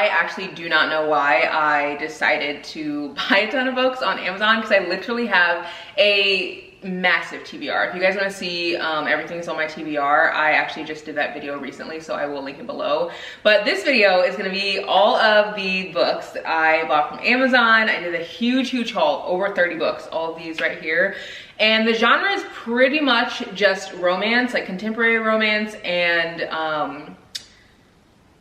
I actually do not know why I decided to buy a ton of books on Amazon, because I literally have a massive TBR. If you guys want to see everything's on my TBR, I actually just did that video recently, so I will link it below. But this video is going to be all of the books that I bought from Amazon. I did a huge haul, over 30 books, all of these right here. And the genre is pretty much just romance, like contemporary romance, and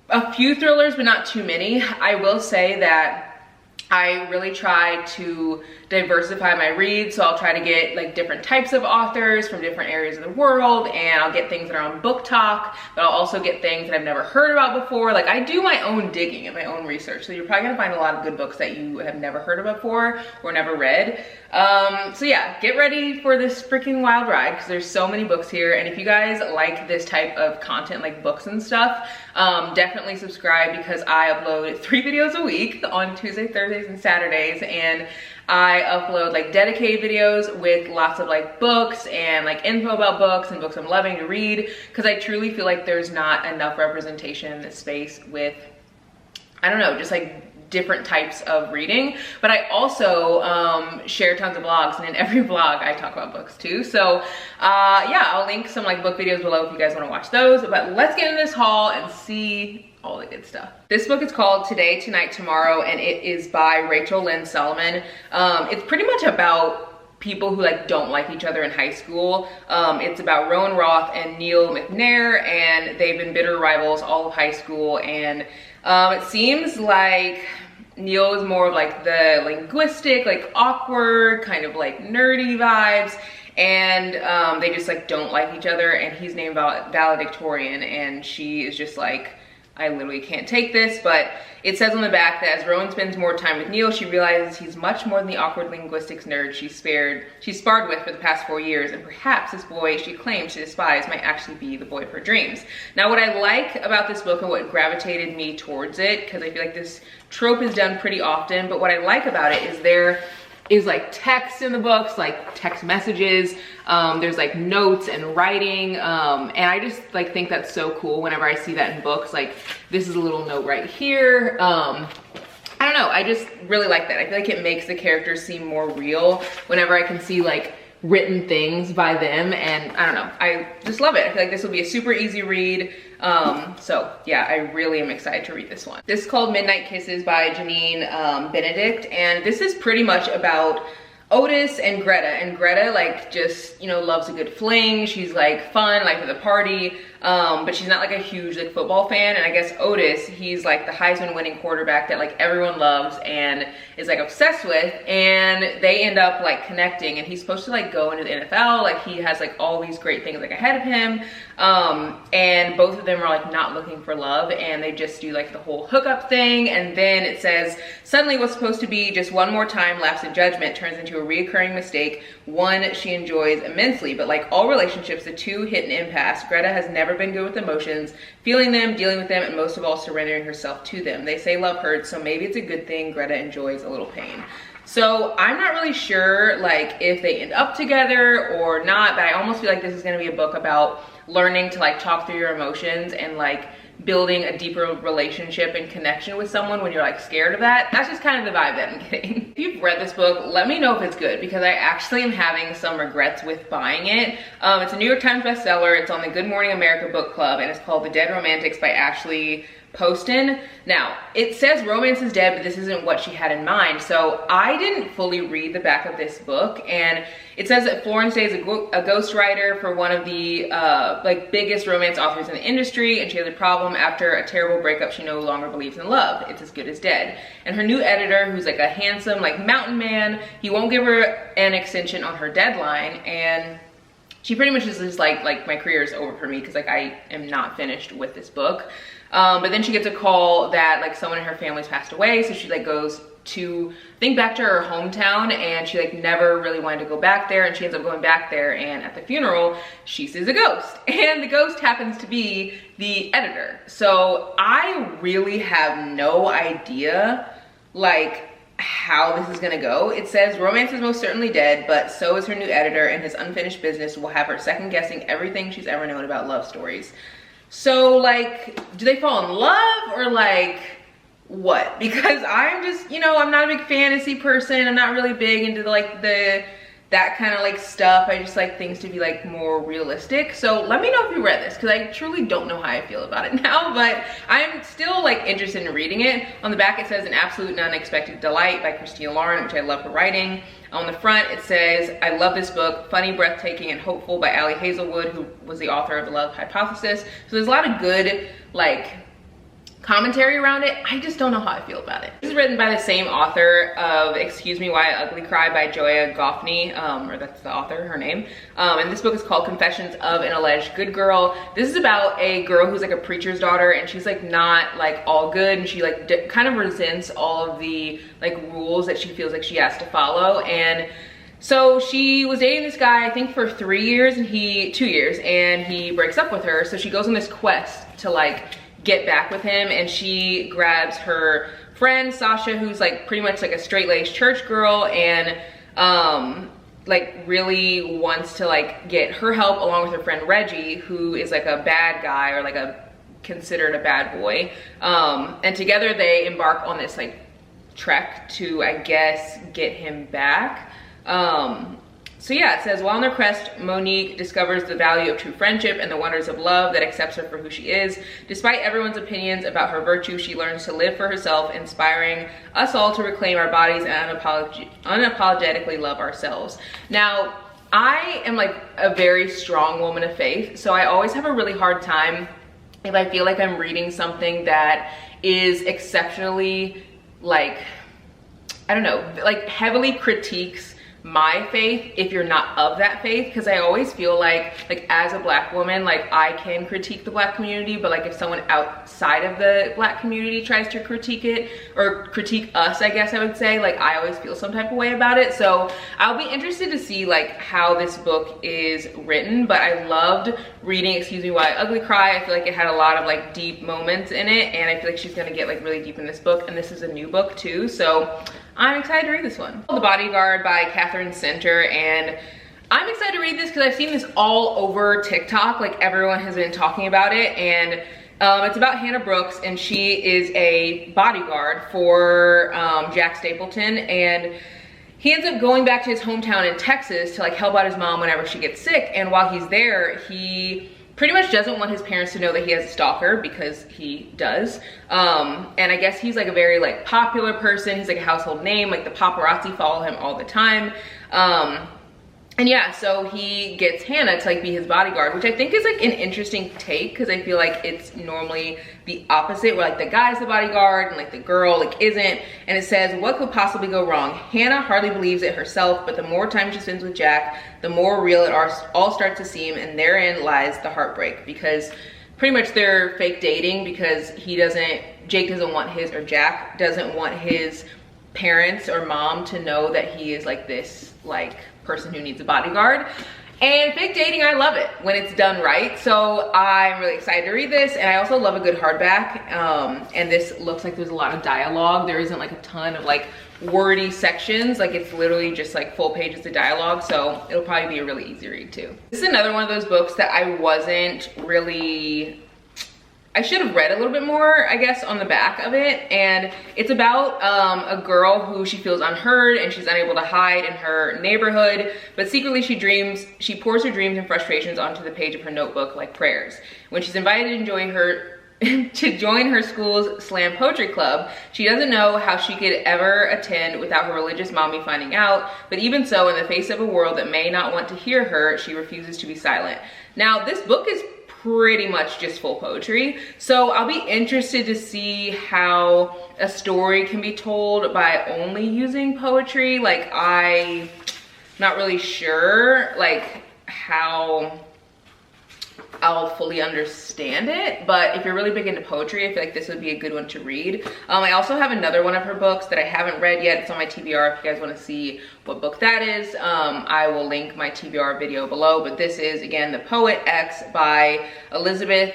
a few thrillers, but not too many. I will say that I really try to diversify my reads, so I'll try to get like different types of authors from different areas of the world, and I'll get things that are on Book Talk, but I'll also get things that I've never heard about before. Like, I do my own digging and my own research, so you're probably gonna find a lot of good books that you have never heard of before or never read. So yeah, get ready for this freaking wild ride, because there's so many books here. And if you guys like this type of content, like books and stuff, definitely subscribe, because I upload 3 videos a week on Tuesdays, Thursdays, and Saturdays, and I upload like dedicated videos with lots of like books and like info about books and books I'm loving to read, because I truly feel like there's not enough representation in this space with, I don't know, just like different types of reading. But I also share tons of vlogs, and in every vlog I talk about books too. So yeah, I'll link some like book videos below if you guys want to watch those. But let's get into this haul and see all the good stuff. This book is called Today, Tonight, Tomorrow, and it is by Rachel Lynn Solomon. It's pretty much about people who like don't like each other in high school. It's about Rowan Roth and Neil McNair, and they've been bitter rivals all of high school. And it seems like Neil is more of like the linguistic, like awkward, kind of like nerdy vibes, and they just like don't like each other. And he's named valedictorian, and she is just like, I literally can't take this. But it says on the back that as Rowan spends more time with Neil, she realizes he's much more than the awkward linguistics nerd she sparred with for the past 4 years, and perhaps this boy she claims to despise might actually be the boy of her dreams. Now, what I like about this book and what gravitated me towards it, because I feel like this trope is done pretty often, but what I like about it is there is like text in the books, like text messages, there's like notes and writing, and I just like think that's so cool whenever I see that in books. Like, this is a little note right here. I don't know, I just really like that. I feel like it makes the characters seem more real whenever I can see like written things by them, and I don't know, I just love it. I feel like this will be a super easy read. So yeah, I really am excited to read this one. This is called Midnight Kisses by Janine Benedict, and this is pretty much about Otis and Greta. And Greta like just, you know, loves a good fling. She's like fun, like at the party, but she's not like a huge like football fan. And I guess Otis, he's like the Heisman winning quarterback that like everyone loves and is like obsessed with, and they end up like connecting, and he's supposed to like go into the NFL. Like, he has like all these great things like ahead of him, and both of them are like not looking for love, and they just do like the whole hookup thing. And then it says, suddenly what's supposed to be just one more time lapse in judgment turns into a reoccurring mistake, one she enjoys immensely. But like all relationships, the two hit an impasse. Greta has never been good with emotions, feeling them, dealing with them, and most of all surrendering herself to them. They say love hurts, so maybe it's a good thing Greta enjoys a little pain. So I'm not really sure like if they end up together or not, but I almost feel like this is going to be a book about learning to like talk through your emotions and like building a deeper relationship and connection with someone when you're like scared of that. That's just kind of the vibe that I'm getting. If you've read this book, let me know if it's good, because I actually am having some regrets with buying it. It's a New York Times bestseller. It's on the Good Morning America book club, and it's called The Dead Romantics by Ashley Poston. Now, it says romance is dead, but this isn't what she had in mind. So I didn't fully read the back of this book, and it says that Florence Day is a ghostwriter for one of the like biggest romance authors in the industry, and she has a problem. After a terrible breakup, she no longer believes in love. It's as good as dead. And her new editor, who's like a handsome like mountain man, he won't give her an extension on her deadline, and she pretty much is just like my career is over for me, because like I am not finished with this book. But then she gets a call that like someone in her family's passed away, so she like goes to think back to her hometown, and she like never really wanted to go back there, and she ends up going back there, and at the funeral she sees a ghost, and the ghost happens to be the editor. So I really have no idea like how this is gonna go. It says romance is most certainly dead, but so is her new editor, and his unfinished business will have her second guessing everything she's ever known about love stories. So like, do they fall in love, or like what? Because I'm just, you know, I'm not a big fantasy person. I'm not really big into like that kind of like stuff. I just like things to be like more realistic. So let me know if you read this, because I truly don't know how I feel about it now, but I'm still like interested in reading it. On the back it says An Absolute and Unexpected Delight by Christina Lauren, which I love her writing. On the front it says, I love this book, funny, breathtaking, and hopeful by Ali Hazelwood, who was the author of The Love Hypothesis. So there's a lot of good like commentary around it. I just don't know how I feel about it. This is written by the same author of Excuse Me Why I Ugly Cry by Joya Goffney, or that's the author, her name. And this book is called Confessions of an Alleged Good Girl. This is about a girl who's like a preacher's daughter, and she's like not like all good, and she like kind of resents all of the like rules that she feels like she has to follow. And so she was dating this guy, I think for 2 years, and he breaks up with her. So she goes on this quest to like get back with him, and she grabs her friend Sasha, who's like pretty much like a straight-laced church girl, and like really wants to like get her help along with her friend Reggie, who is like a bad guy, or like considered a bad boy. And together they embark on this like trek to, I guess, get him back. So yeah, it says, while on their quest, Monique discovers the value of true friendship and the wonders of love that accepts her for who she is. Despite everyone's opinions about her virtue, she learns to live for herself, inspiring us all to reclaim our bodies and unapologetically love ourselves. Now, I am like a very strong woman of faith, so I always have a really hard time if I feel like I'm reading something that is exceptionally like, I don't know, like heavily critiques my faith if you're not of that faith, because I always feel like as a Black woman, like I can critique the Black community, but like if someone outside of the Black community tries to critique it, or critique us, I guess I would say, like I always feel some type of way about it. So I'll be interested to see like how this book is written, but I loved reading Excuse Me Why I Ugly Cry. I feel like it had a lot of like deep moments in it, and I feel like she's gonna get like really deep in this book, and this is a new book too, so I'm excited to read this one. The Bodyguard by Catherine Center, and I'm excited to read this because I've seen this all over TikTok. Like everyone has been talking about it, and it's about Hannah Brooks, and she is a bodyguard for Jack Stapleton, and he ends up going back to his hometown in Texas to like help out his mom whenever she gets sick. And while he's there, he pretty much doesn't want his parents to know that he has a stalker, because he does. And I guess he's like a very like popular person. He's like a household name, like the paparazzi follow him all the time. And yeah, so he gets Hannah to like be his bodyguard, which I think is like an interesting take, because I feel like it's normally the opposite, where like the guy's the bodyguard and like the girl like isn't. And it says, what could possibly go wrong? Hannah hardly believes it herself, but the more time she spends with Jack, the more real it all starts to seem, and therein lies the heartbreak, because pretty much they're fake dating, because Jake doesn't want Jack doesn't want his parents or mom to know that he is like this like person who needs a bodyguard. And fake dating, I love it when it's done right. So I'm really excited to read this, and I also love a good hardback. And this looks like there's a lot of dialogue. There isn't like a ton of like wordy sections, like it's literally just like full pages of dialogue, so it'll probably be a really easy read too. This is another one of those books that I should have read a little bit more, I guess, on the back of it. And it's about a girl who she feels unheard, and she's unable to hide in her neighborhood, but secretly she pours her dreams and frustrations onto the page of her notebook like prayers. When she's invited to join her school's slam poetry club, she doesn't know how she could ever attend without her religious mommy finding out, but even so, in the face of a world that may not want to hear her, she refuses to be silent. Now, this book is pretty much just full poetry, so I'll be interested to see how a story can be told by only using poetry. Like, I'm not really sure like how I'll fully understand it, but if you're really big into poetry, I feel like this would be a good one to read. I also have another one of her books that I haven't read yet. It's on my TBR if you guys want to see what book that is. I will link my TBR video below, but this is, again, The Poet X by Elizabeth,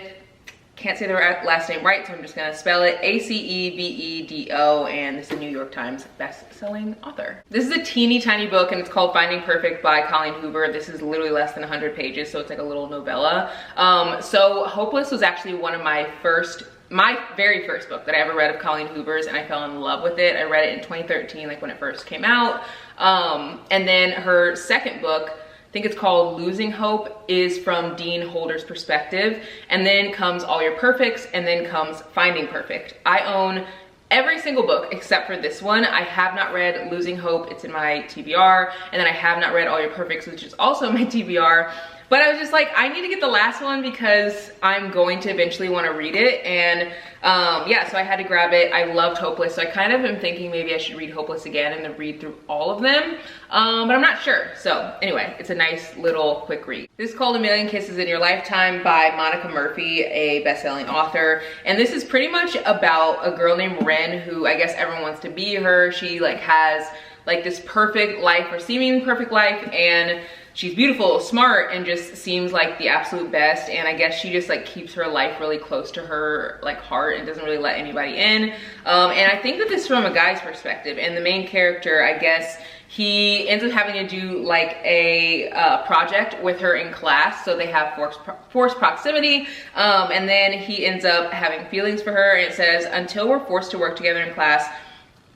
can't say the last name right, so I'm just gonna spell it Acevedo, and this is a New York Times best-selling author. This is a teeny tiny book, and it's called Finding Perfect by Colleen Hoover. This is literally less than 100 pages, so it's like a little novella. So Hopeless was actually one of my first my very first book that I ever read of Colleen Hoover's, and I fell in love with it. I read it in 2013, like when it first came out. And then her second book, I think it's called Losing Hope, is from Dean Holder's perspective. And then comes All Your Perfects, and then comes Finding Perfect. I own every single book except for this one. I have not read Losing Hope, it's in my TBR, and then I have not read All Your Perfects, which is also my TBR. But I was just like, I need to get the last one because I'm going to eventually want to read it. And yeah, so I had to grab it. I loved Hopeless, so I kind of am thinking maybe I should read Hopeless again and then read through all of them. But I'm not sure. So anyway, it's a nice little quick read. This is called A Million Kisses in Your Lifetime by Monica Murphy, a best-selling author. And this is pretty much about a girl named Ren who I guess everyone wants to be her. She like has like this perfect life, or seeming perfect life, and she's beautiful, smart, and just seems like the absolute best. And I guess she just like keeps her life really close to her like heart and doesn't really let anybody in. And I think that this is from a guy's perspective, and the main character, I guess, he ends up having to do like a project with her in class. So they have forced proximity. And then he ends up having feelings for her, and it says, until we're forced to work together in class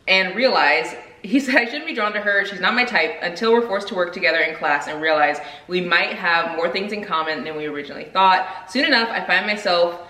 and realize, he said, I shouldn't be drawn to her, she's not my type, until we're forced to work together in class and realize we might have more things in common than we originally thought. Soon enough, I find myself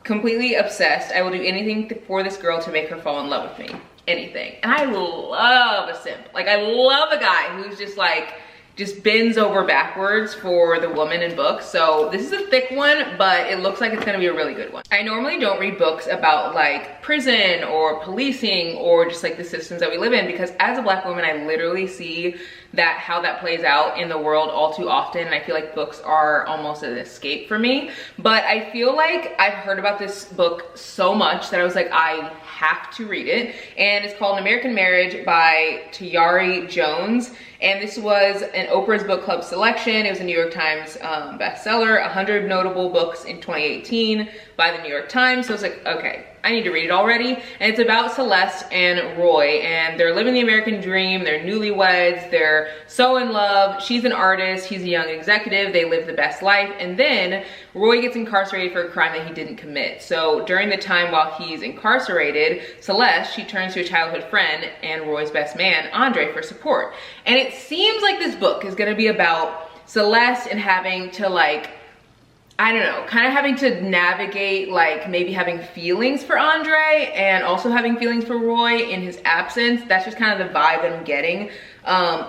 completely obsessed. I will do anything for this girl to make her fall in love with me. Anything. And I love a simp. Like, I love a guy who's just like, just bends over backwards for the woman in books. So this is a thick one, but it looks like it's gonna be a really good one. I normally don't read books about like prison or policing or just like the systems that we live in, because as a Black woman, I literally see that how that plays out in the world all too often. And I feel like books are almost an escape for me. But I feel like I've heard about this book so much that I was like, I have to read it. And it's called An American Marriage by Tayari Jones. And this was an Oprah's Book Club selection. It was a New York Times bestseller, 100 notable books in 2018 by the New York Times. So it's like, okay, I need to read it already. And it's about Celeste and Roy, and they're living the American dream. They're newlyweds. They're so in love. She's an artist. He's a young executive. They live the best life. And then Roy gets incarcerated for a crime that he didn't commit. So during the time while he's incarcerated, Celeste, she turns to a childhood friend and Roy's best man, Andre, for support. And it seems like this book is gonna be about Celeste and having to like, I don't know, kind of having to navigate like maybe having feelings for Andre and also having feelings for Roy in his absence. That's just kind of the vibe that I'm getting.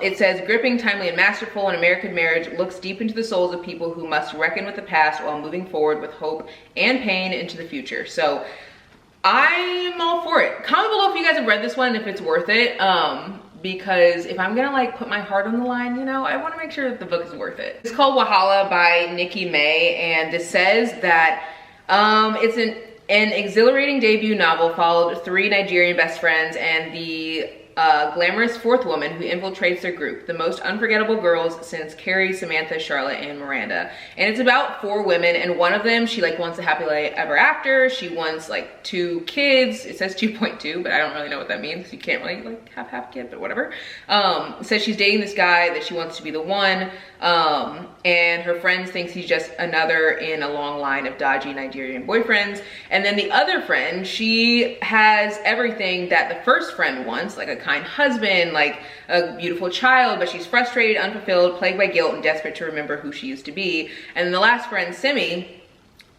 It says, gripping, timely, and masterful, An American Marriage looks deep into the souls of people who must reckon with the past while moving forward with hope and pain into the future. So I'm all for it. Comment below if you guys have read this one and if it's worth it. Because if I'm gonna like put my heart on the line, you know, I wanna make sure that the book is worth it. It's called Wahala by Nikki May, and this says that it's an exhilarating debut novel followed 3 Nigerian best friends and the glamorous 4th woman who infiltrates their group, the most unforgettable girls since Carrie, Samantha, Charlotte, and Miranda. And it's about 4 women, and one of them, she like wants a happily ever after. She wants like 2 kids. It says 2.2, but I don't really know what that means. You can't really like have half a kid, but whatever. It says she's dating this guy that she wants to be the one, and her friends thinks he's just another in a long line of dodgy Nigerian boyfriends. And then the other friend, she has everything that the first friend wants, like a kind husband, like a beautiful child, but she's frustrated, unfulfilled, plagued by guilt, and desperate to remember who she used to be. And then the last friend, Simi,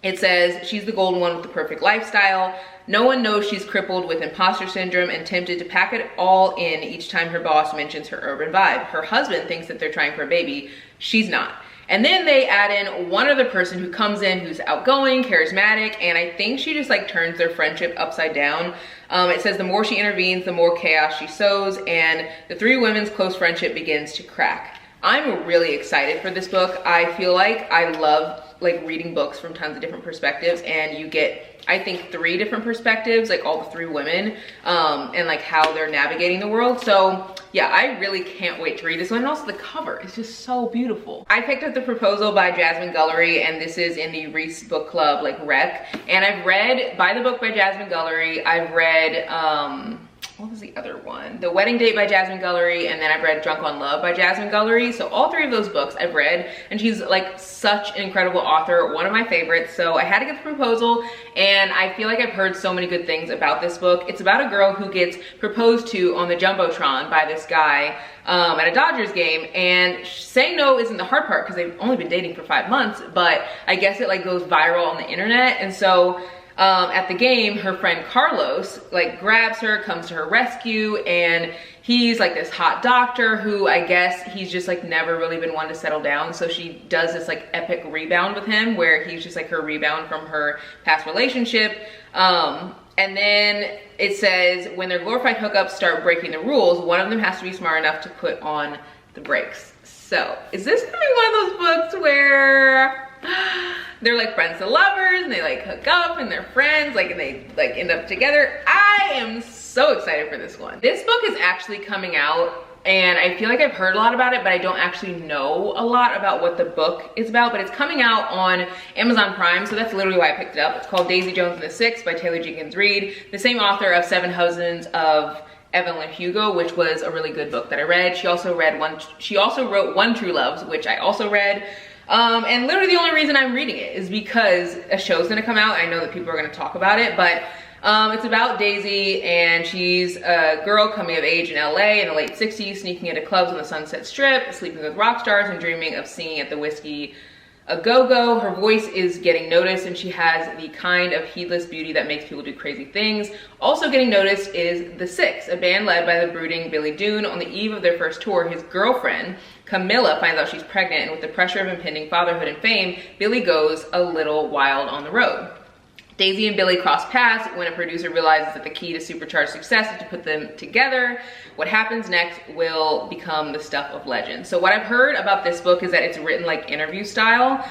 it says she's the golden one with the perfect lifestyle. No one knows she's crippled with imposter syndrome and tempted to pack it all in each time her boss mentions her urban vibe. Her husband thinks that they're trying for a baby. She's not. And then they add in one other person who comes in who's outgoing, charismatic, and I think she just like turns their friendship upside down. It says the more she intervenes, the more chaos she sows, and the 3 women's close friendship begins to crack. I'm really excited for this book. I feel like I love like reading books from tons of different perspectives, and you get, I think, 3 different perspectives, like all the 3 women, and like how they're navigating the world. So yeah, I really can't wait to read this one. And also the cover is just so beautiful. I picked up The Proposal by Jasmine Guillory, and this is in the Reese Book Club like rec. And I've read, by the book by Jasmine Guillory, I've read what was the other one? The Wedding Date by Jasmine Guillory, and then I've read Drunk on Love by Jasmine Guillory. So all three of those books I've read, and she's like such an incredible author, one of my favorites. So I had to get the proposal, and I feel like I've heard so many good things about this book. It's about a girl who gets proposed to on the Jumbotron by this guy at a Dodgers game, and saying no isn't the hard part because they've only been dating for 5 months, but I guess it like goes viral on the internet. And so at the game, her friend Carlos like grabs her, comes to her rescue, and he's like this hot doctor who I guess he's just like never really been one to settle down. So she does this like epic rebound with him where he's just like her rebound from her past relationship. And then it says when their glorified hookups start breaking the rules, one of them has to be smart enough to put on the brakes. So is this gonna be one of those books where they're like friends to lovers and they like hook up and they're friends like and they like end up together? I am so excited for this one. This book is actually coming out, and I feel like I've heard a lot about it, but I don't actually know a lot about what the book is about. But it's coming out on Amazon Prime, so that's literally why I picked it up. It's called Daisy Jones and the Six by Taylor Jenkins Reid, the same author of Seven Husbands of Evelyn Hugo, which was a really good book that I read. She also wrote One True Loves, which I also read. And literally the only reason I'm reading it is because a show's gonna come out. I know that people are gonna talk about it, but it's about Daisy, and she's a girl coming of age in LA in the late 60s, sneaking into clubs on the Sunset Strip, sleeping with rock stars, and dreaming of singing at the Whiskey A Go-Go. Her voice is getting noticed, and she has the kind of heedless beauty that makes people do crazy things. Also getting noticed is The Six, a band led by the brooding Billy Dune. On the eve of their first tour, his girlfriend, Camilla, finds out she's pregnant, and with the pressure of impending fatherhood and fame, Billy goes a little wild on the road. Daisy and Billy cross paths when a producer realizes that the key to supercharged success is to put them together. What happens next will become the stuff of legend. So what I've heard about this book is that it's written like interview style.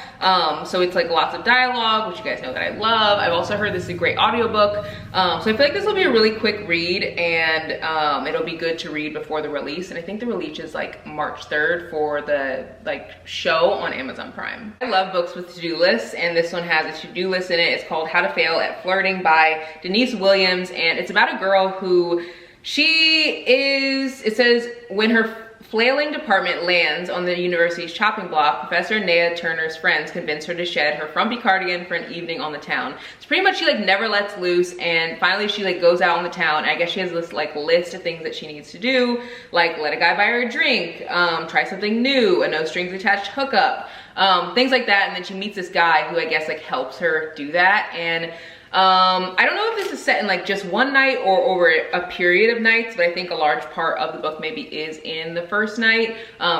So it's like lots of dialogue, which you guys know that I love. I've also heard this is a great audiobook. So I feel like this will be a really quick read, and it'll be good to read before the release. And I think the release is like March 3rd for the like show on Amazon Prime. I love books with to-do lists, and this one has a to-do list in it. It's called How to Fail at Flirting by Denise Williams, and it's about a girl who it says when her flailing department lands on the university's chopping block, Professor Naya Turner's friends convince her to shed her frumpy cardigan for an evening on the town. It's pretty much she like never lets loose, and finally she like goes out on the town, and I guess she has this like list of things that she needs to do, like let a guy buy her a drink, try something new, a no strings attached hookup, things like that. And then she meets this guy who I guess like helps her do that. And I don't know if this is set in like just one night or over a period of nights, but I think a large part of the book maybe is in the first night,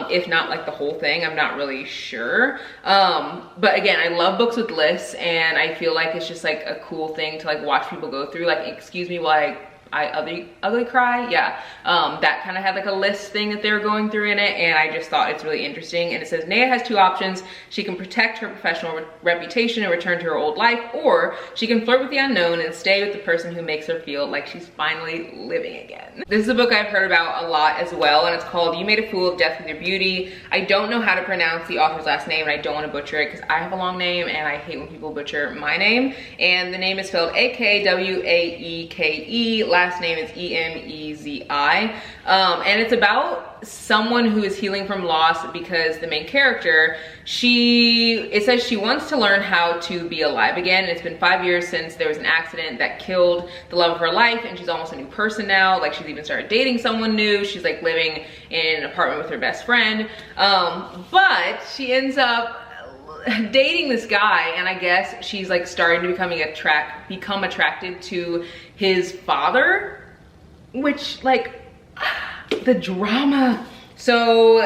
if not like the whole thing. I'm not really sure. But again, I love books with lists, and I feel like it's just like a cool thing to like watch people go through. Like, excuse me while I ugly cry. Yeah, that kind of had like a list thing that they were going through in it, and I just thought it's really interesting. And it says Naya has two options. She can protect her professional reputation and return to her old life, or she can flirt with the unknown and stay with the person who makes her feel like she's finally living again. This is a book I've heard about a lot as well, and it's called You Made a Fool of Death with Your Beauty. I don't know how to pronounce the author's last name, and I don't want to butcher it because I have a long name and I hate when people butcher my name. And the name is spelled A-K-W-A-E-K-E. Last name is E-M-E-Z-I. And it's about someone who is healing from loss, because the main character, it says she wants to learn how to be alive again. And it's been 5 years since there was an accident that killed the love of her life, and she's almost a new person now. Like, she's even started dating someone new. She's like living in an apartment with her best friend. But she ends up dating this guy, and I guess she's like starting to become attracted to his father, which like the drama. So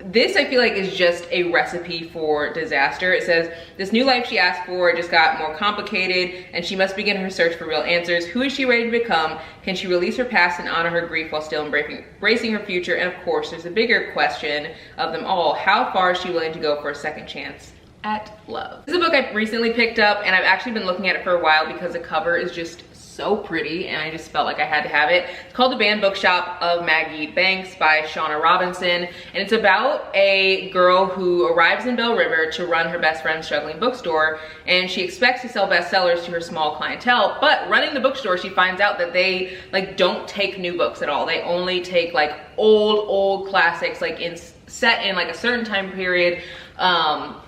this I feel like is just a recipe for disaster. It says this new life she asked for just got more complicated, and she must begin her search for real answers. Who is she ready to become? Can she release her past and honor her grief while still embracing her future? And of course, there's a bigger question of them all: how far is she willing to go for a second chance at love? This is a book I recently picked up, and I've actually been looking at it for a while because the cover is just so pretty, and I just felt like I had to have it. It's called The Banned Bookshop of Maggie Banks by Shauna Robinson, and it's about a girl who arrives in Bell River to run her best friend's struggling bookstore, and she expects to sell bestsellers to her small clientele, but running the bookstore, she finds out that they like don't take new books at all. They only take like old classics, like set in like a certain time period,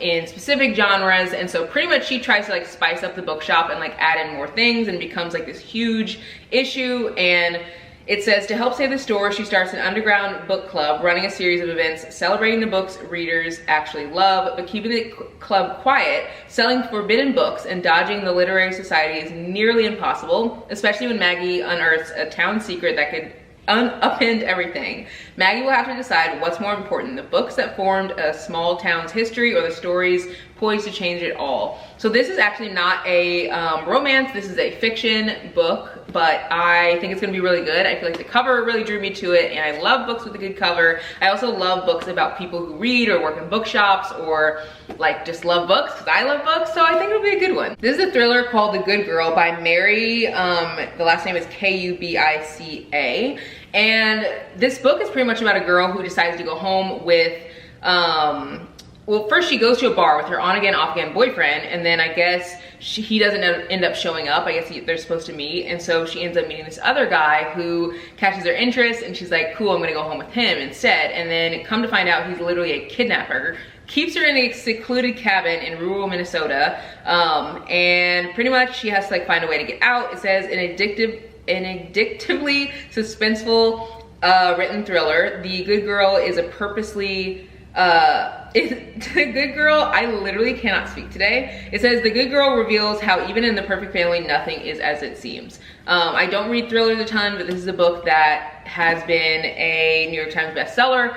in specific genres. And so pretty much she tries to like spice up the bookshop and like add in more things, and becomes like this huge issue. And it says, to help save the store, she starts an underground book club, running a series of events celebrating the books readers actually love, but keeping the club quiet. Selling forbidden books and dodging the literary society is nearly impossible, especially when Maggie unearths a town secret that could upend everything. Maggie will have to decide what's more important, the books that formed a small town's history or the stories poised to change it all. So this is actually not a romance, this is a fiction book, but I think it's gonna be really good. I feel like the cover really drew me to it, and I love books with a good cover. I also love books about people who read or work in bookshops, or like just love books, because I love books, so I think it'll be a good one. This is a thriller called The Good Girl by Mary, the last name is Kubica, and this book is pretty much about a girl who decides to go home with, well, first she goes to a bar with her on-again, off-again boyfriend, and then I guess he doesn't end up showing up. I guess they're supposed to meet, and so she ends up meeting this other guy who catches her interest, and she's like, cool, I'm gonna go home with him instead. And then come to find out he's literally a kidnapper, keeps her in a secluded cabin in rural Minnesota, and pretty much she has to like find a way to get out. It says, an addictively suspenseful written thriller. The Good Girl is a purposely The Good Girl, I literally cannot speak today. It says, The Good Girl reveals how even in the perfect family, nothing is as it seems. I don't read thrillers a ton, but this is a book that has been a New York Times bestseller.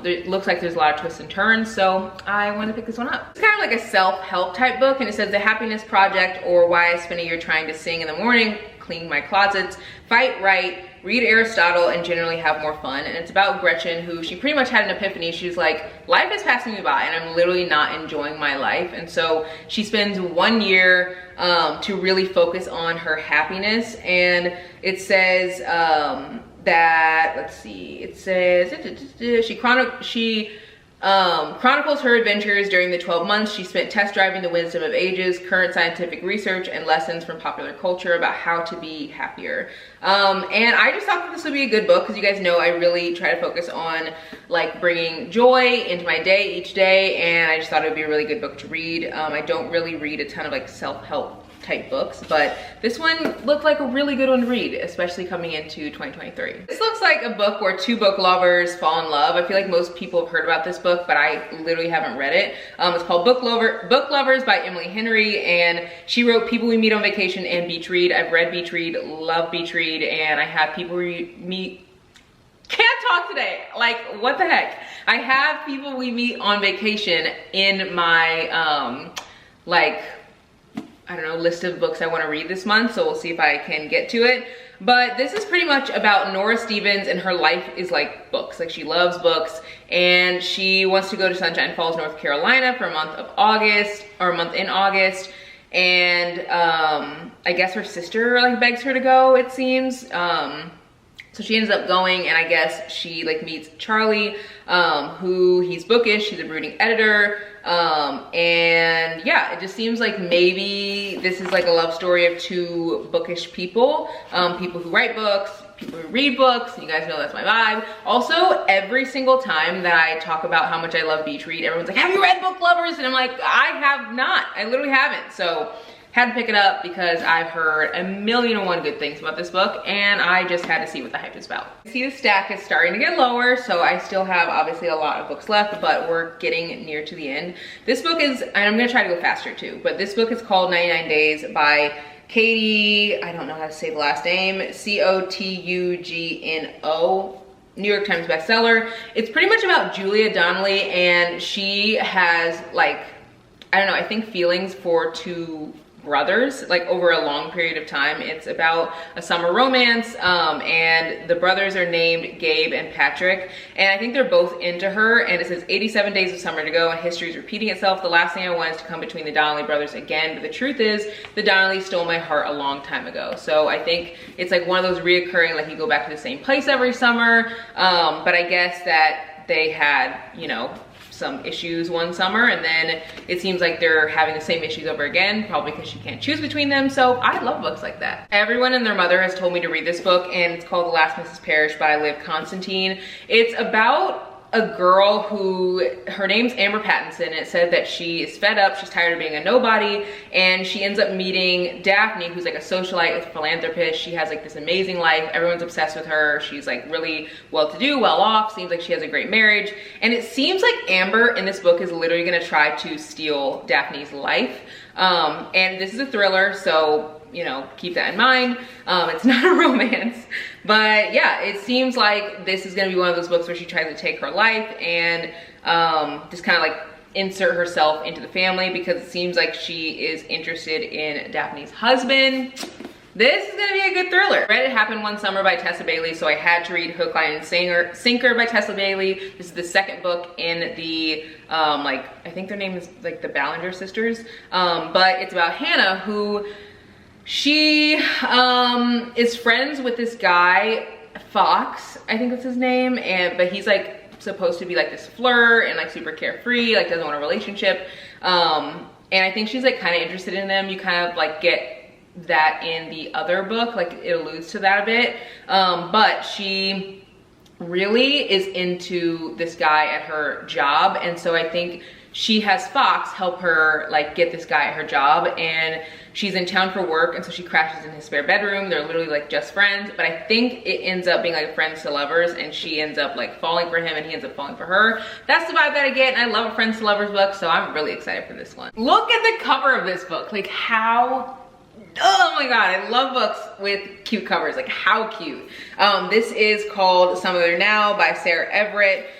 It looks like there's a lot of twists and turns, so I want to pick this one up. It's kind of like a self-help type book, and it says, The Happiness Project, or Why I Spend a Year Trying to Sing in the Morning, Clean My Closets, Fight Right, Read Aristotle, and generally have more fun. And it's about Gretchen, who she pretty much had an epiphany. She's like, life is passing me by and I'm literally not enjoying my life. And so she spends 1 year to really focus on her happiness. And it says that, let's see, it says she chronicles her adventures during the 12 months she spent test driving the wisdom of ages, current scientific research, and lessons from popular culture about how to be happier. And I just thought that this would be a good book, because you guys know I really try to focus on like bringing joy into my day each day, and I just thought it would be a really good book to read. I don't really read a ton of like self-help type books, but this one looked like a really good one to read, especially coming into 2023. This looks like a book where two book lovers fall in love. I feel like most people have heard about this book, but I literally haven't read it. It's called Book Lovers by Emily Henry, and she wrote People We Meet on Vacation and Beach Read. I've read Beach Read, love Beach Read, and I have People We Meet. Can't talk today, like what the heck. I have People We Meet on Vacation in my like, I don't know, list of books I want to read this month, so we'll see if I can get to it. But this is pretty much about Nora Stevens, and her life is like books. Like, she loves books, and she wants to go to Sunshine Falls, North Carolina for a month in August. And I guess her sister like begs her to go, it seems. So she ends up going, and I guess she like meets Charlie, who he's bookish, he's a brooding editor. And yeah, it just seems like maybe this is like a love story of two bookish people, people who write books, people who read books. You guys know that's my vibe. Also, every single time that I talk about how much I love Beach Read, everyone's like, have you read Book Lovers? And I'm like, I have not. I literally haven't. So had to pick it up because I've heard 1,000,001 good things about this book, and I just had to see what the hype is about. I see the stack is starting to get lower, so I still have obviously a lot of books left, but we're getting near to the end. This book is, and I'm gonna try to go faster too, but this book is called 99 Days by Katie, I don't know how to say the last name, Cotugno. New York Times bestseller. It's pretty much about Julia Donnelly, and she has like, I don't know, I think feelings for two brothers, like over a long period of time. It's about a summer romance, and the brothers are named Gabe and Patrick, and I think they're both into her, and it says 87 days of summer to go and history is repeating itself. The last thing I want is to come between the Donnelly brothers again, but the truth is the Donnelly stole my heart a long time ago. So I think it's like one of those reoccurring, like you go back to the same place every summer, but I guess that they had, you know, some issues one summer, and then it seems like they're having the same issues over again, probably because she can't choose between them. So I love books like that. Everyone and their mother has told me to read this book, and it's called The Last Mrs Parish by Liv Constantine. It's about a girl who, her name's Amber Pattinson. It said that she is fed up, she's tired of being a nobody, and she ends up meeting Daphne, who's like a socialite, a philanthropist. She has like this amazing life, everyone's obsessed with her, she's like really well-to-do, well-off, seems like she has a great marriage, and it seems like Amber in this book is literally gonna try to steal Daphne's life. And this is a thriller, so you know, keep that in mind. It's not a romance, but yeah, it seems like this is gonna be one of those books where she tries to take her life and just kind of like insert herself into the family, because it seems like she is interested in Daphne's husband. This is gonna be a good thriller. I read It Happened One Summer by Tessa Bailey, so I had to read Hook, Line, and Sinker by Tessa Bailey. This is the second book in the, like, I think their name is like the Ballinger sisters, but it's about Hannah, who she is friends with this guy, Fox, I think that's his name, but he's like supposed to be like this flirt and like super carefree, like doesn't want a relationship. And I think she's like kind of interested in them. You kind of like get that in the other book, like it alludes to that a bit. But she really is into this guy at her job, and so I think she has Fox help her like get this guy at her job, and she's in town for work, and so she crashes in his spare bedroom. They're literally like just friends, but I think it ends up being like friends to lovers, and she ends up like falling for him and he ends up falling for her. That's the vibe that I get, and I love a friends to lovers book, so I'm really excited for this one. Look at the cover of this book, like how, oh my god, I love books with cute covers, like how cute. This is called Some Other Now by Sarah Everett.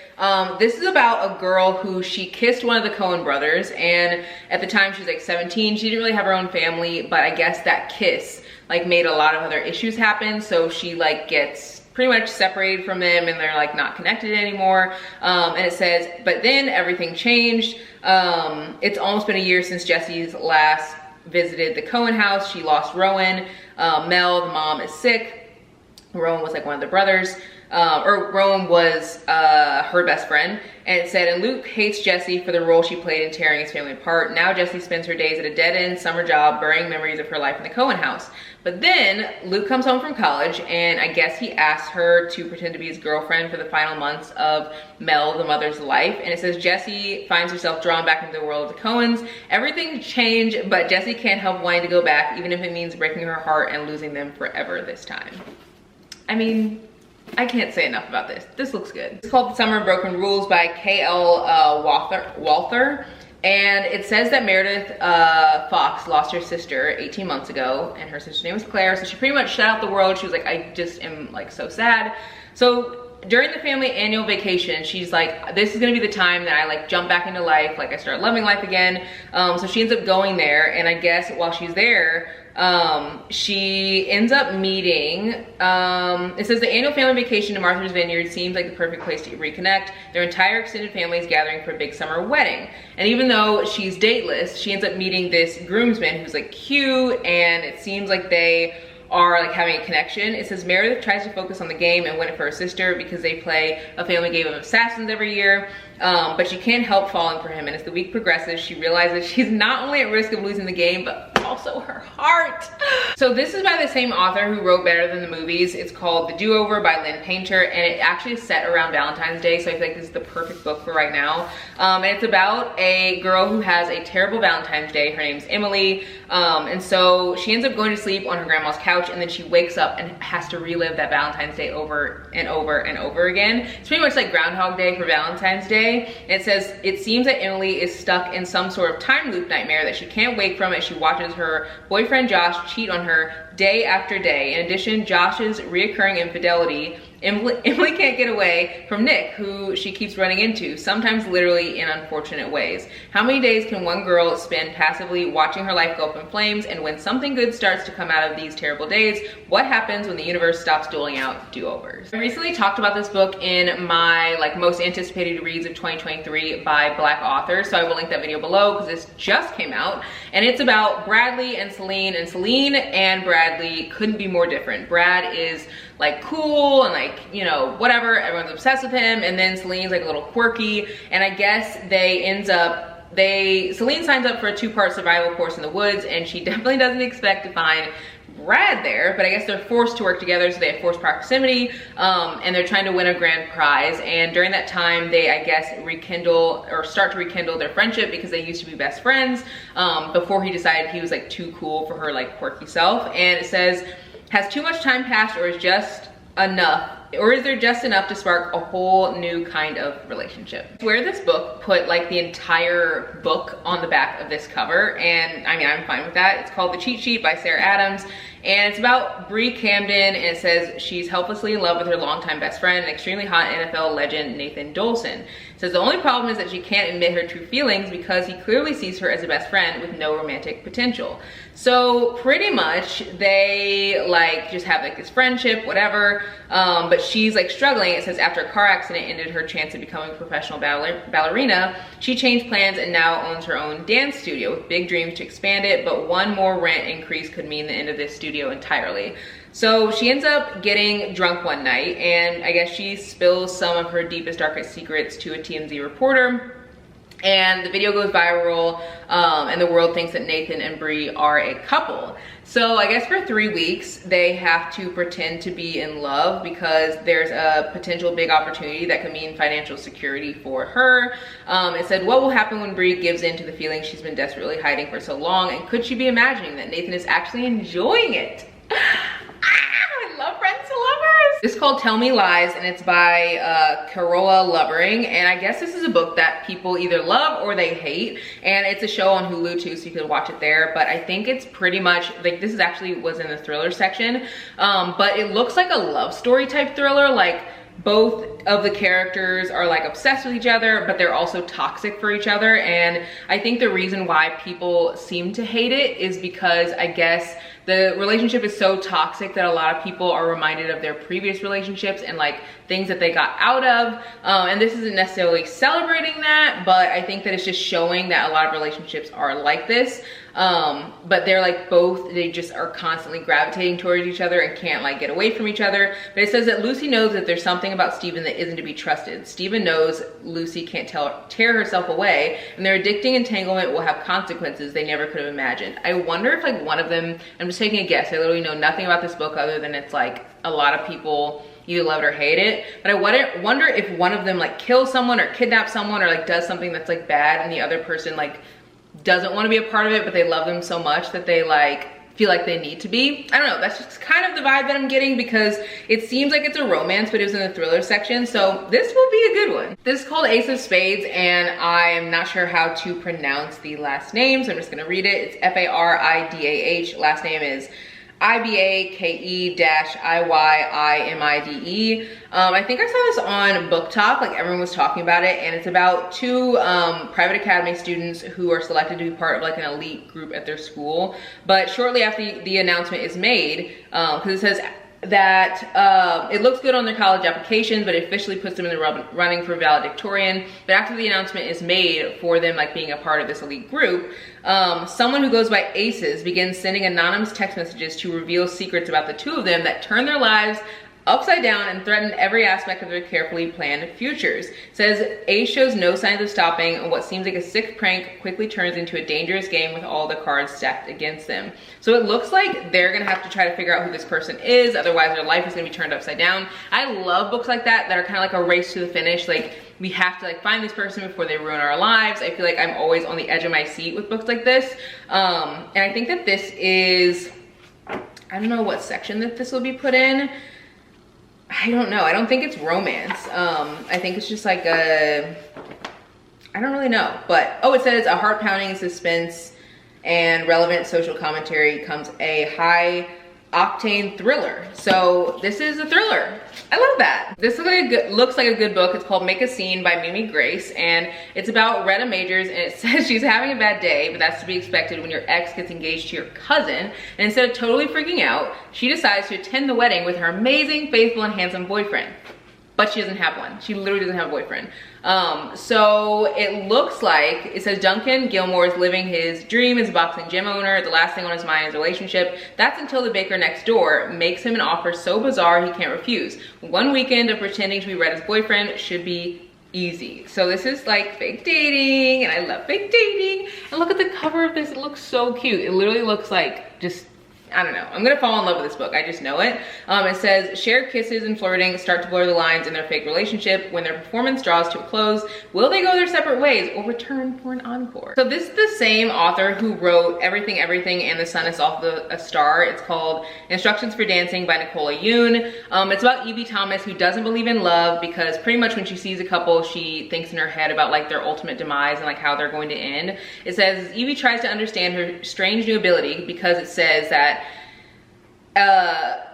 This is about a girl who she kissed one of the Coen brothers, and at the time she was like 17. She didn't really have her own family, but I guess that kiss like made a lot of other issues happen, so she like gets pretty much separated from them, and they're like not connected anymore. And it says, but then everything changed. It's almost been a year since Jesse's last visited the Coen house. She lost Rowan. Mel, the mom, is sick. Rowan was like one of the brothers. Or Rowan was her best friend, and it said, and Luke hates Jessie for the role she played in tearing his family apart. Now Jessie spends her days at a dead-end summer job burying memories of her life in the Coen house. But then Luke comes home from college, and I guess he asks her to pretend to be his girlfriend for the final months of Mel, the mother's life. And it says Jessie finds herself drawn back into the world of the Coens. Everything changed, but Jessie can't help wanting to go back, even if it means breaking her heart and losing them forever this time. I mean, I can't say enough about this. This looks good. It's called The Summer of Broken Rules by K.L. Walther. And it says that Meredith Fox lost her sister 18 months ago, and her sister's name was Claire, so she pretty much shut out the world. She was like, I just am like so sad. So during the family annual vacation, she's like, this is gonna be the time that I like jump back into life, like I start loving life again. So she ends up going there, and I guess while she's there, she ends up meeting, it says the annual family vacation to Martha's Vineyard seems like the perfect place to reconnect. Their entire extended family is gathering for a big summer wedding. And even though she's dateless, she ends up meeting this groomsman who's like cute, and it seems like they are like having a connection. It says Meredith tries to focus on the game and win it for her sister because they play a family game of assassins every year, but she can't help falling for him. And as the week progresses, she realizes she's not only at risk of losing the game, but also her heart. So this is by the same author who wrote Better Than the Movies. It's called The DoOver by Lynn Painter, and it actually is set around Valentine's Day, so I feel like this is the perfect book for right now. And it's about a girl who has a terrible Valentine's Day. Her name's Emily, and so she ends up going to sleep on her grandma's couch, and then she wakes up and has to relive that Valentine's Day over and over and over again. It's pretty much like Groundhog Day for Valentine's Day. And it says, it seems that Emily is stuck in some sort of time loop nightmare that she can't wake from as she watches her boyfriend Josh cheat on her day after day. In addition, Josh's reoccurring infidelity Emily can't get away from Nick, who she keeps running into, sometimes literally in unfortunate ways. How many days can one girl spend passively watching her life go up in flames? And when something good starts to come out of these terrible days, what happens when the universe stops doling out do-overs? I recently talked about this book in my most anticipated reads of 2023 by Black authors, so I will link that video below because this just came out. And it's about Bradley and Celine and Bradley couldn't be more different. Brad is like cool and like, you know, whatever, everyone's obsessed with him, and then Celine's like a little quirky, and I guess Celine signs up for a 2-part survival course in the woods, and she definitely doesn't expect to find Brad there, but I guess they're forced to work together, so they have forced proximity, and they're trying to win a grand prize. And during that time, they, I guess, start to rekindle their friendship because they used to be best friends before he decided he was like too cool for her like quirky self. And it says, has too much time passed, or is there just enough to spark a whole new kind of relationship? Where this book put like the entire book on the back of this cover, and I mean, I'm fine with that. It's called The Cheat Sheet by Sarah Adams, and it's about Bree Camden, and it says she's helplessly in love with her longtime best friend and extremely hot NFL legend Nathan Dolson. It says the only problem is that she can't admit her true feelings because he clearly sees her as a best friend with no romantic potential. So pretty much they like just have like this friendship, whatever, but she's like struggling. It says after a car accident ended her chance of becoming a professional ballerina, she changed plans and now owns her own dance studio with big dreams to expand it, but one more rent increase could mean the end of this studio entirely. So she ends up getting drunk one night, and I guess she spills some of her deepest, darkest secrets to a TMZ reporter. And the video goes viral, and the world thinks that Nathan and Bree are a couple. So I guess for 3 weeks, they have to pretend to be in love because there's a potential big opportunity that could mean financial security for her. It said, what will happen when Bree gives in to the feelings she's been desperately hiding for so long? And could she be imagining that Nathan is actually enjoying it? I love Friends to Lovers. This is called Tell Me Lies, and it's by Carola Lovering, and I guess this is a book that people either love or they hate, and it's a show on Hulu too, so you can watch it there. But I think it's pretty much like, this is actually was in the thriller section, but it looks like a love story type thriller. Like both of the characters are like obsessed with each other, but they're also toxic for each other. And I think the reason why people seem to hate it is because I guess the relationship is so toxic that a lot of people are reminded of their previous relationships and like things that they got out of. And this isn't necessarily celebrating that, but I think that it's just showing that a lot of relationships are like this. But they're like they just are constantly gravitating towards each other and can't like get away from each other. But it says that Lucy knows that there's something about Stephen that isn't to be trusted. Stephen knows Lucy can't tear herself away, and their addicting entanglement will have consequences they never could have imagined. I wonder if like one of them, I'm just taking a guess, I literally know nothing about this book other than it's like a lot of people either love it or hate it, but I wonder if one of them like kills someone or kidnaps someone or like does something that's like bad, and the other person like doesn't want to be a part of it, but they love them so much that they like feel like they need to be. I don't know, that's just kind of the vibe that I'm getting because it seems like it's a romance, but it was in the thriller section, so this will be a good one. This is called Ace of Spades, and I am not sure how to pronounce the last name, so I'm just gonna read it. It's F-A-R-I-D-A-H. Last name is I-B-A-K-E-I-Y-I-M-I-D-E. I think I saw this on Bookshop, like everyone was talking about it, and it's about two private academy students who are selected to be part of like an elite group at their school. But shortly after the announcement is made, because it says that it looks good on their college application, but it officially puts them in the running for valedictorian. But after the announcement is made for them like being a part of this elite group, someone who goes by Aces begins sending anonymous text messages to reveal secrets about the two of them that turn their lives upside down and threaten every aspect of their carefully planned futures. It says Ace shows no signs of stopping, and what seems like a sick prank quickly turns into a dangerous game with all the cards stacked against them. So it looks like they're gonna have to try to figure out who this person is, otherwise their life is gonna be turned upside down. I love books like that are kind of like a race to the finish. Like we have to like find this person before they ruin our lives. I feel like I'm always on the edge of my seat with books like this. And I think that this is, I don't know what section that this will be put in. I don't know. I don't think it's romance. I think it's just like I don't really know. But, oh, it says a heart-pounding suspense and relevant social commentary comes a high octane thriller. So this is a thriller. I love that. This looks like a good book. It's called Make a Scene by Mimi Grace, and it's about Retta Majors, and it says she's having a bad day, but that's to be expected when your ex gets engaged to your cousin. And instead of totally freaking out, she decides to attend the wedding with her amazing, faithful, and handsome boyfriend. But she doesn't have one. She literally doesn't have a boyfriend. So it looks like, it says Duncan Gilmore is living his dream as a boxing gym owner. The last thing on his mind is a relationship. That's until the baker next door makes him an offer so bizarre he can't refuse. One weekend of pretending to be Retta's boyfriend should be easy. So this is like fake dating, and I love fake dating. And look at the cover of this. It looks so cute. It literally looks like just, I don't know. I'm gonna fall in love with this book. I just know it. It says, shared kisses and flirting start to blur the lines in their fake relationship. When their performance draws to a close, will they go their separate ways or return for an encore? So this is the same author who wrote Everything, Everything, and the Sun is Off a Star. It's called Instructions for Dancing by Nicola Yoon. It's about Evie Thomas, who doesn't believe in love because pretty much when she sees a couple, she thinks in her head about like their ultimate demise and like how they're going to end. It says, Evie tries to understand her strange new ability because it says that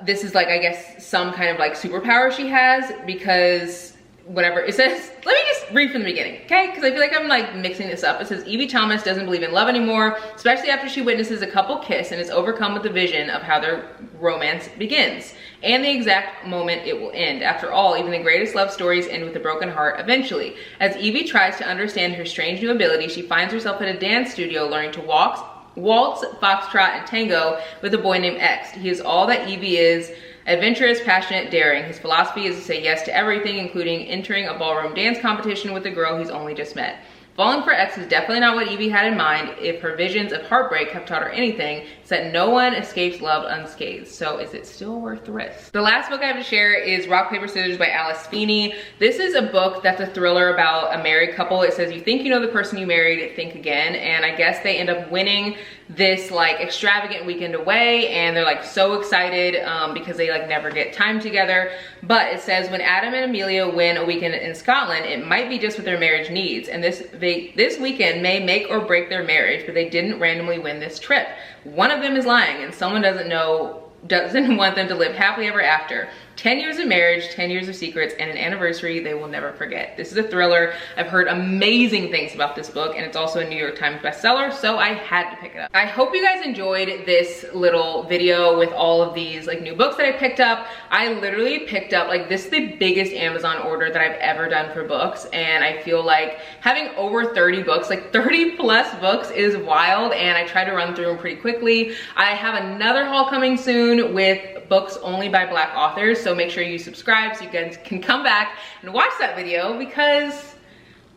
this is like, I guess, some kind of like superpower she has, because whatever it says, let me just read from the beginning, okay? Because I feel like I'm like mixing this up. It says Evie Thomas doesn't believe in love anymore, especially after she witnesses a couple kiss and is overcome with the vision of how their romance begins and the exact moment it will end. After all, even the greatest love stories end with a broken heart eventually. As Evie tries to understand her strange new ability, she finds herself at a dance studio learning to waltz, foxtrot, and tango with a boy named X. He is all that Evie is: adventurous, passionate, daring. His philosophy is to say yes to everything, including entering a ballroom dance competition with a girl he's only just met. Falling for X is definitely not what Evie had in mind. If her visions of heartbreak have taught her anything, it's that no one escapes love unscathed. So is it still worth the risk? The last book I have to share is Rock, Paper, Scissors by Alice Feeney. This is a book that's a thriller about a married couple. It says you think you know the person you married, think again. And I guess they end up winning this like extravagant weekend away, and they're like so excited because they like never get time together. But it says when Adam and Amelia win a weekend in Scotland, it might be just what their marriage needs. And this weekend may make or break their marriage, but they didn't randomly win this trip. One of them is lying, and someone doesn't want them to live happily ever after. 10 years of marriage, 10 years of secrets, and an anniversary they will never forget. This is a thriller. I've heard amazing things about this book, and it's also a New York Times bestseller, so I had to pick it up. I hope you guys enjoyed this little video with all of these like new books that I picked up. I literally picked up, like, this is the biggest Amazon order that I've ever done for books, and I feel like having over 30 books, like 30 plus books, is wild, and I try to run through them pretty quickly. I have another haul coming soon with books only by Black authors, so make sure you subscribe so you guys can come back and watch that video, because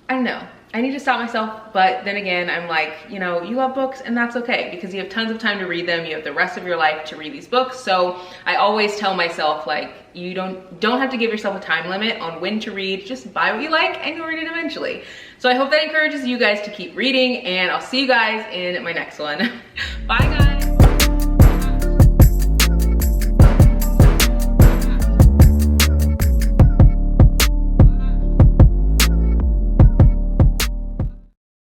I don't know, I need to stop myself. But then again, I'm like, you know, you love books and that's okay, because you have tons of time to read them. You have the rest of your life to read these books. So I always tell myself, like, you don't have to give yourself a time limit on when to read. Just buy what you like and you'll read it eventually. So I hope that encourages you guys to keep reading, and I'll see you guys in my next one. Bye guys.